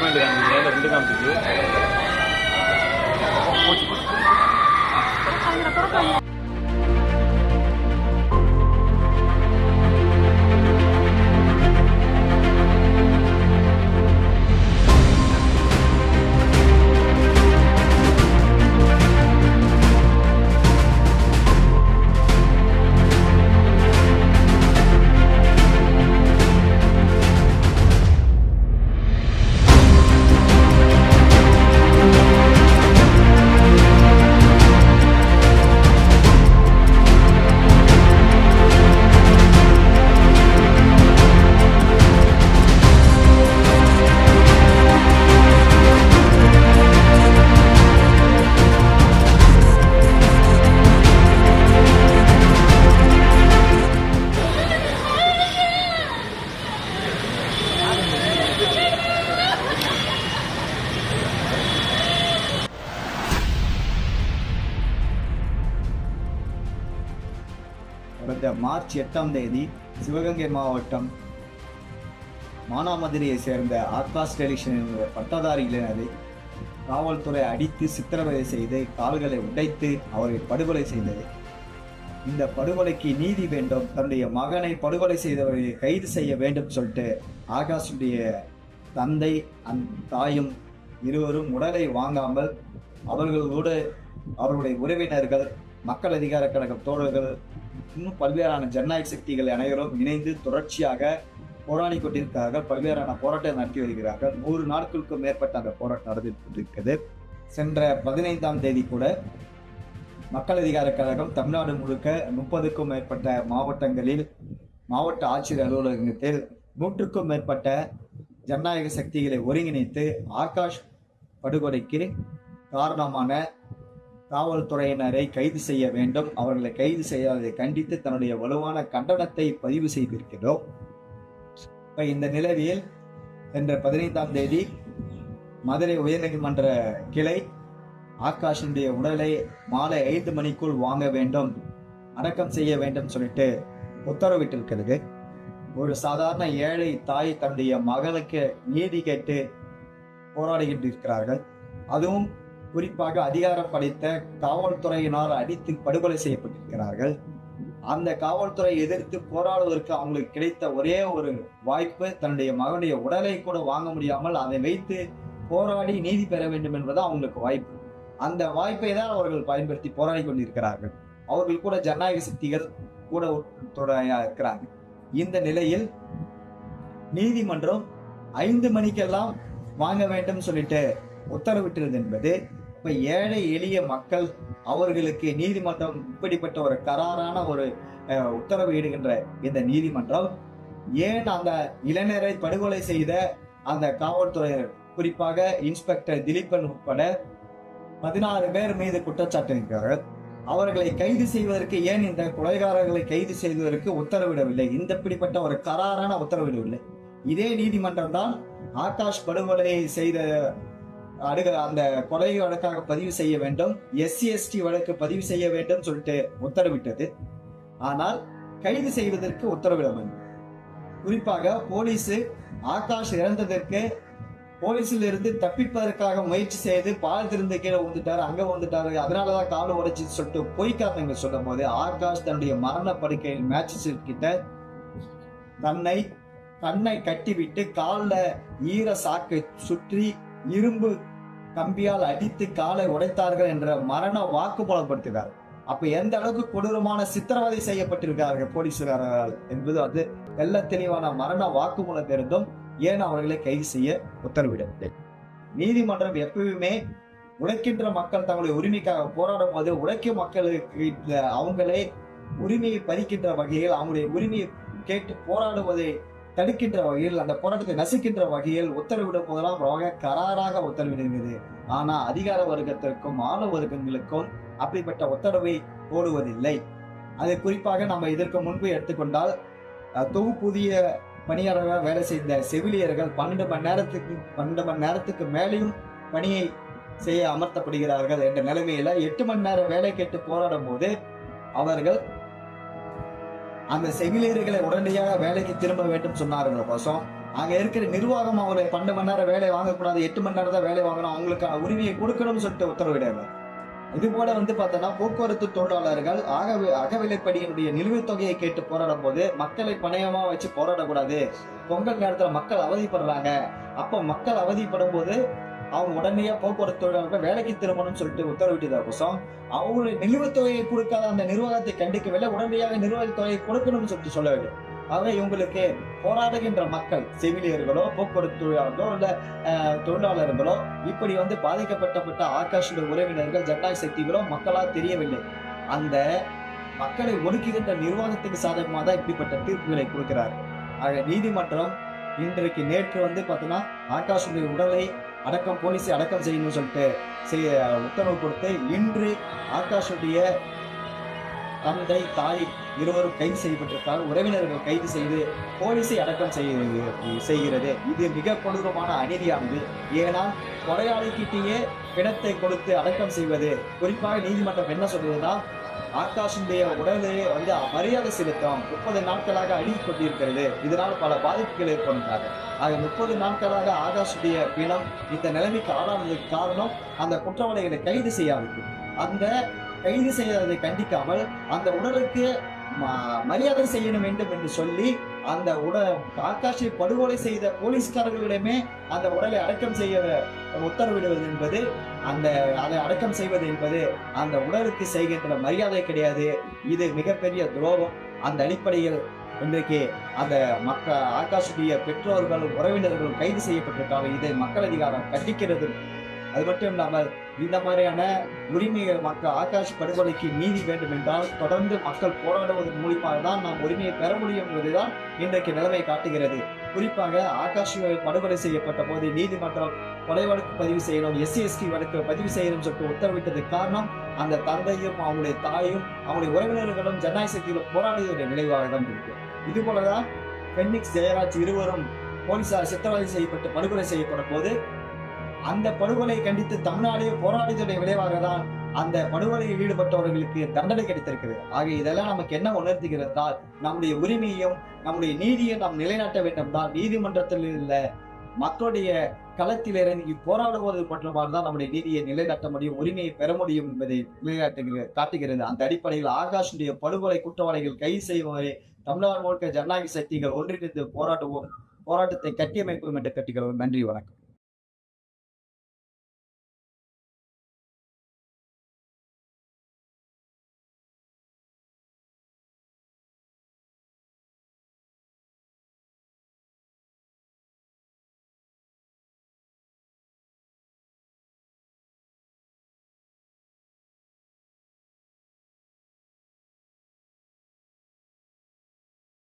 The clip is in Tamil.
பாயிண்ட் காமிக்குது, ரெண்டு காமிக்குது. கடந்த மார்ச் 8ஆம் தேதி சிவகங்கை மாவட்டம் மானாமதுரையை சேர்ந்த ஆகாஷ் டெலிஷன் என்ற பட்டதாரி இளைஞரை காவல்துறை அடித்து சித்திரவதை செய்து கால்களை உடைத்து அவரை படுகொலை செய்தது. இந்த படுகொலைக்கு நீதி வேண்டும், தன்னுடைய மகனை படுகொலை செய்தவரை கைது செய்ய வேண்டும் சொல்லிட்டு ஆகாஷுடைய தந்தை தாயும் இருவரும் உடலை வாங்காமல் அவர்களோடு அவருடைய உறவினர்கள், மக்கள் அதிகார கழக தோழர்கள், இன்னும் பல்வேறான ஜனநாயக சக்திகள் அனைவரும் இணைந்து தொடர்ச்சியாக போராடி கொண்டிருக்கிறார்கள். பல்வேறான போராட்டம் நடத்தி வருகிறார்கள். 100 நாட்களுக்கும் மேற்பட்ட அந்த போராட்டம் நடந்து கொண்டிருக்கிறது. சென்ற 15ஆம் தேதி கூட மக்கள் அதிகார கழகம் தமிழ்நாடு முழுக்க 30க்கும் மேற்பட்ட மாவட்டங்களில் மாவட்ட ஆட்சியர் அலுவலகத்தில் 100க்கும் மேற்பட்ட ஜனநாயக சக்திகளை ஒருங்கிணைத்து ஆகாஷ் படுகொலைக்கு காரணமான காவல்துறையினரை கைது செய்ய வேண்டும், அவர்களை கைது செய்யாததை கண்டித்து தன்னுடைய வலுவான கண்டனத்தை பதிவு செய்திருக்கிறோம். இந்த நிலையில் சென்ற 15ஆம் தேதி மதுரை உயர்நீதிமன்ற கிளை ஆகாஷினுடைய உடலை மாலை 5 மணிக்குள் வாங்க வேண்டும், அடக்கம் செய்ய வேண்டும் சொல்லிட்டு உத்தரவிட்டிருக்கிறது. ஒரு சாதாரண ஏழை தாய் தன்னுடைய மகனுக்கு நீதி கேட்டு போராடிக்கிட்டு இருக்கிறார்கள். அதுவும் குறிப்பாக அதிகாரம் படைத்த காவல்துறையினால் அடித்து படுகொலை செய்யப்பட்டிருக்கிறார்கள். அந்த காவல்துறை எதிர்த்து போராடுவதற்கு அவங்களுக்கு கிடைத்த ஒரே ஒரு வாய்ப்பு தன்னுடைய மகனுடைய உடலை கூட வாங்க முடியாமல் அதை வைத்து போராடி நீதி பெற வேண்டும் என்பது அவங்களுக்கு வாய்ப்பு. அந்த வாய்ப்பை தான் அவர்கள் பயன்படுத்தி போராடி கொண்டிருக்கிறார்கள். அவர்கள் கூட ஜனநாயக சக்திகள் கூட இருக்கிறாங்க. இந்த நிலையில் நீதிமன்றம் 5 மணிக்கெல்லாம் வாங்க வேண்டும் சொல்லிட்டு உத்தரவிட்டது என்பது இப்ப ஏழை எளிய மக்கள் அவர்களுக்கு நீதிமன்றம் இப்படிப்பட்ட ஒரு கராரான ஒரு உத்தரவு இடுகின்ற இந்த நீதிமன்றம் ஏன் அந்த இளைஞரை படுகொலை செய்த அந்த காவல்துறையினர், குறிப்பாக இன்ஸ்பெக்டர் திலீபன் உட்பட 16 பேர் மீது குற்றச்சாட்டு இருக்கிறார்கள், அவர்களை கைது செய்வதற்கு ஏன் இந்த கொலைகாரர்களை கைது செய்வதற்கு உத்தரவிடவில்லை? இந்த இப்படிப்பட்ட ஒரு கராரான உத்தரவிடவில்லை. இதே நீதிமன்றம் தான் ஆகாஷ் படுகொலை செய்த அந்த கொலை வழக்காக பதிவு செய்ய வேண்டும், SC/ST வழக்கு பதிவு செய்ய வேண்டும் சொல்லிட்டு உத்தரவிட்டது. ஆனால் கைது செய்வதற்கு உத்தரவிடவில்லை. குறிப்பாக போலீஸ் ஆகாஷ் இறந்ததற்கு போலீஸில் இருந்து தப்பிப்பதற்காக முயற்சி செய்து பாலத்திலிருந்து கீழே வந்துட்டாரு, அங்க வந்துட்டாரு, அதனாலதான் காலை உடைச்சு சொல்லிட்டு பொய் காரணங்கள் சொல்லும் போது ஆகாஷ் தன்னுடைய மரண படுக்கையில் மேட்சஸ் கிட்ட கண்ணை கட்டிவிட்டு காலில் ஈர சாக்கை சுற்றி இரும்பு கம்பியால் அடித்து காலை உடைத்தார்கள் என்ற மரண வாக்குமூலப்படுத்தினார். அப்ப எந்த அளவுக்கு கொடூரமான சித்திரவதை செய்யப்பட்டிருக்கிறார்கள் போலீசுகாரர்கள் என்பது அது தெல்ல தெளிவான மரண வாக்குமூலம் இருந்தும் ஏன் அவர்களை கைது செய்ய உத்தரவிடவில்லை? நீதிமன்றம் எப்பவுமே உழைக்கின்ற மக்கள் தங்களுடைய உரிமைக்காக போராடும் போது உழைக்கும் மக்களுக்கு அவங்களே உரிமையை பறிக்கின்ற வகையில், அவங்களுடைய உரிமையை கேட்டு போராடுவதை தடுக்கின்ற வகையில், அந்த போராட்டத்தை நசுக்கின்ற வகையில் உத்தரவிடும் போதெல்லாம் ரொம்ப கராராக உத்தரவிடுகிறது. ஆனா அதிகார வர்க்கத்திற்கும் ஆள வர்க்கங்களுக்கும் அப்படிப்பட்ட உத்தரவை போடுவதில்லை. அது குறிப்பாக நம்ம இதற்கு முன்பு எடுத்துக்கொண்டால் தொகுப்புதிய பணியாளர்களாக வேலை செய்த செவிலியர்கள் 12 மணி நேரத்துக்கு மேலேயும் பணியை செய்ய அமர்த்தப்படுகிறார்கள் என்ற நிலைமையில 8 மணி நேரம் வேலை கேட்டு போராடும் போது அவர்கள் அந்த செவிலியர்களை உடனடியாக வேலைக்கு திரும்ப வேண்டும் சொன்னார்கள் கோசம் அங்க இருக்கிற நிர்வாகம் அவரை 12 மணி நேரம் வேலை வாங்கக்கூடாது, 8 மணி நேரம் தான் வேலை வாங்கணும், அவங்களுக்கான உரிமையை கொடுக்கணும்னு சொல்லிட்டு உத்தரவிடாரு. இது போல பார்த்தோன்னா போக்குவரத்து தொழிலாளர்கள் அகவிலைப்படியினுடைய நிலுவைத் தொகையை கேட்டு போராடும் போது மக்களை பணயமா வச்சு போராடக்கூடாது. பொங்கல் நேரத்துல மக்கள் அவதிப்படுறாங்க. அப்ப மக்கள் அவதிப்படும் போது அவங்க உடனடியா போக்குவரத்து தொழிலாளர்கள் வேலைக்கு திரும்பணும்னு சொல்லிட்டு உத்தரவிட்டதாகோசம் அவங்களுடைய நிலுவைத் தொகையை கொடுக்காத அந்த நிர்வாகத்தை கண்டிக்கவில்லை, உடனடியாக நிர்வாகத் தொகையை கொடுக்கணும்னு சொல்லிட்டு சொல்ல வேண்டும். ஆகவே இவங்களுக்கு போராடுகின்ற மக்கள் செவிலியர்களோ போக்குவரத்து தொழிலாளர்களோ இல்ல தொழிலாளர்களோ இப்படி பாதிக்கப்பட்ட ஆகாஷுடைய உறவினர்கள் ஜனநாயக சக்திகளோ மக்களா தெரியவில்லை. அந்த மக்களை ஒடுக்குகின்ற நிர்வாகத்துக்கு சாதகமாக தான் இப்படிப்பட்ட தீர்ப்புகளை கொடுக்கிறார். ஆக நீதிமன்றம் இன்றைக்கு நேற்று பார்த்தோன்னா ஆகாஷுடைய உடலை போலீஸை அடக்கம் செய்யணும்னு சொல்லிட்டு உத்தரவு கொடுத்து இன்று ஆகாஷுடைய தந்தை தாய் இருவரும் கைது செய்யப்பட்டிருக்கார். உறவினர்கள் கைது செய்து போலீஸை அடக்கம் செய்கிறது. இது மிக கொடூரமான அநீதியானது. ஏனால் கொலையாளிக்கிட்டேயே பிணத்தை கொடுத்து அடக்கம் செய்வது, குறிப்பாக நீதிமன்றம் என்ன சொல்றதுன்னா ஆகாஷுடைய உடலை மரியாதை செலுத்தும். 30 நாட்களாக அழுகி கொண்டிருக்கிறது, இதனால் பல பாதிப்புகள் ஏற்படுகிறாங்க. ஆக 30 நாட்களாக ஆகாஷுடைய பிணம் இந்த நிலைமைக்கு ஆளானதுக்கு காரணம் அந்த குற்றவாளிகளை கைது செய்யாதது. அந்த கைது செய்வதை கண்டிக்காமல் அந்த உடலுக்கு மரியாதை செய்யணும் வேண்டும் என்று சொல்லி அந்த ஆகாஷை படுகொலை செய்த போலீஸ்காரர்களிடமே அந்த உடலை அடக்கம் செய்ய உத்தரவிடுவது என்பது அதை அடக்கம் செய்வது என்பது அந்த உடலுக்கு செய்கின்ற மரியாதை கிடையாது. இது மிகப்பெரிய துரோகம். அந்த அடிப்படையில் இன்றைக்கு அந்த ஆகாஷுடைய பெற்றோர்களும் உறவினர்களும் கைது செய்யப்பட்டிருக்காங்க. இதை மக்கள் அதிகாரம் கண்டிக்கிறது. அது மட்டும் இல்லாமல் இந்த மாதிரியான உரிமைகள் ஆகாஷ் படுகொலைக்கு நீதி வேண்டும் என்றால் தொடர்ந்து மக்கள் போராடுவதன் மூலமாக தான் நாம் உரிமையை பெற முடியும் என்பதுதான் இன்றைக்கு நிலைமை காட்டுகிறது. குறிப்பாக ஆகாஷ் படுகொலை செய்யப்பட்ட போது நீதிமன்றம் கொலை வழக்கு பதிவு செய்யணும், SC/ST வழக்கு பதிவு செய்யணும் சொல்லிட்டு உத்தரவிட்டதுக்கு காரணம் அந்த தந்தையும் அவங்களுடைய தாயும் அவங்களுடைய உறவினர்களும் ஜனநாயக சக்திகளும் போராடியதுடைய விளைவாக தான் இருக்கு. இது போலதான் பென்னிக்ஸ் ஜெயராஜ் இருவரும் போலீசார் சித்திரவதை செய்யப்பட்டு படுகொலை செய்யப்படும் போது அந்த படுகொலையை கண்டித்து தமிழ்நாடே போராடியதுடைய விளைவாக தான் அந்த படுகொலையில் ஈடுபட்டவர்களுக்கு தண்டனை கிடைத்திருக்கிறது. ஆக இதெல்லாம் நமக்கு என்ன உணர்த்துகிறதால் நம்முடைய உரிமையும் நம்முடைய நீதியும் நாம் நிலைநாட்ட வேண்டும் தான் நீதிமன்றத்தில் உள்ள மக்களுடைய களத்தில் இறங்கி போராடுவது மட்டுமால் தான் நம்முடைய நீதியை நிலைநாட்ட முடியும், உரிமையை பெற முடியும் என்பதை காட்டுகிறது. அந்த அடிப்படையில் ஆகாஷுடைய படுகொலை குற்றவாளிகள் கைது செய்வதை தமிழ்நாடு முழுக்க ஜனநாயக சக்திகள் ஒன்றிணைந்து போராட்டத்தை கட்டியமைப்போம் என்று கட்டிக்கிறோம். நன்றி, வணக்கம்.